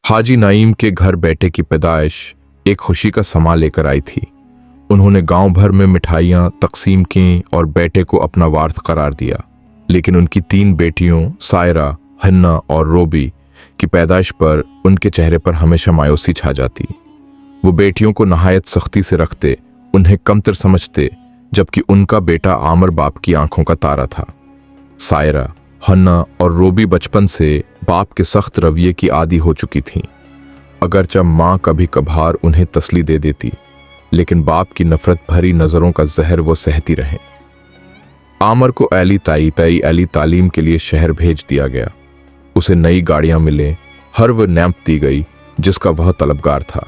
हाजी name के घर बेटे की पैदाइश एक खुशी का समा लेकर आई थी। उन्होंने गांव भर में मिठाइयां तकसीम की और बेटे को अपना वारिस करार दिया। लेकिन उनकी 3 बेटियों सायरा, हन्ना और रोबी की पैदाइश पर उनके चेहरे पर हमेशा मायूसी छा जाती। वो बेटियों को नहायत सख्ती से रखते, उन्हें कमतर समझते, जबकि उनका बेटा आमर बाप की आंखों का तारा था। सायरा, हन्ना और रोबी बचपन से बाप के सख्त रवैये की आदी हो चुकी थीं। अगरचे माँ कभी कभार उन्हें तसली दे देती, लेकिन बाप की नफरत भरी नजरों का जहर वो सहती रहें। आमर को एली तालीम के लिए शहर भेज दिया गया। उसे नई गाड़ियां मिले, हर वो नेमत दी गई जिसका वह तलबगार था।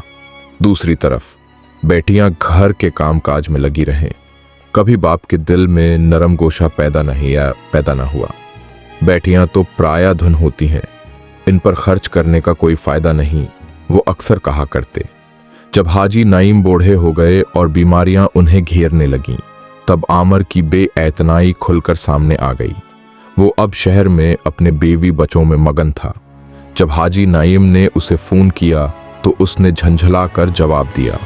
दूसरी तरफ बेटियां घर के कामकाज में लगी रहें। कभी बाप के दिल में नरम गोशा पैदा न हुआ। बेटियां तो प्रायः धन होती हैं, इन पर खर्च करने का कोई फायदा नहीं, वो अक्सर कहा करते। जब हाजी नाईम बूढ़े हो गए और बीमारियां उन्हें घेरने लगीं, तब आमर की बेएतनाई खुलकर सामने आ गई। वो अब शहर में अपने बीवी बच्चों में मगन था। जब हाजी नाईम ने उसे फोन किया तो उसने झंझला कर जवाब दिया,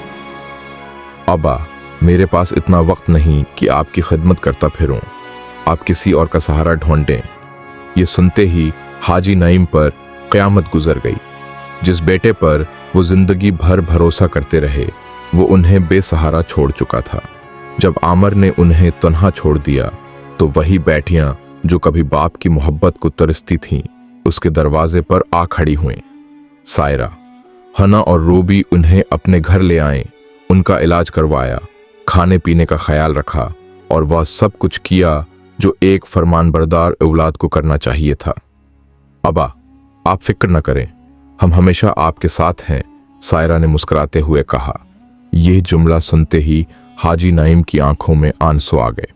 अब्बा, मेरे पास इतना वक्त नहीं कि आपकी खिदमत करता फिरूं, आप किसी और का सहारा ढूंढें। ये सुनते ही हाजी नाईम पर क़यामत गुजर गई। जिस बेटे पर वो जिंदगी भर भरोसा करते रहे, वो उन्हें बेसहारा छोड़ चुका था। जब आमर ने उन्हें तन्हा छोड़ दिया तो वही बेटियां जो कभी बाप की मोहब्बत को तरसती थीं, उसके दरवाजे पर आ खड़ी हुईं। सायरा, हना और रोबी उन्हें अपने घर ले आए, उनका इलाज करवाया, खाने पीने का ख्याल रखा और वह सब कुछ किया जो एक फरमानबरदार औलाद को करना चाहिए था। अब्बा, आप फिक्र न करें, हम हमेशा आपके साथ हैं, सायरा ने मुस्कुराते हुए कहा। यह जुमला सुनते ही हाजी नाईम की आंखों में आंसू आ गए।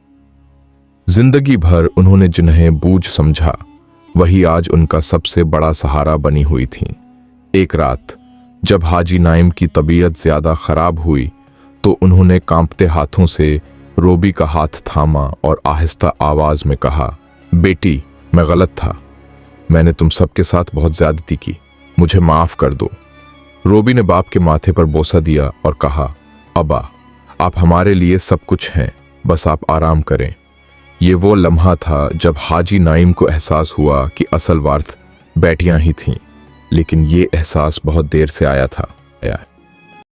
जिंदगी भर उन्होंने जिन्हें बूझ समझा, वही आज उनका सबसे बड़ा सहारा बनी हुई थीं। एक रात जब हाजी नाईम की तबीयत ज्यादा खराब हुई तो उन्होंने कांपते हाथों से रोबी का हाथ थामा और आहिस्ता आवाज में कहा, बेटी, मैं गलत था, मैंने तुम सबके साथ बहुत ज्यादती की, मुझे माफ कर दो। रोबी ने बाप के माथे पर बोसा दिया और कहा, अब्बा, आप हमारे लिए सब कुछ हैं, बस आप आराम करें। ये वो लम्हा था जब हाजी नाईम को एहसास हुआ कि असल वारिस बेटियां ही थीं, लेकिन ये एहसास बहुत देर से आया था।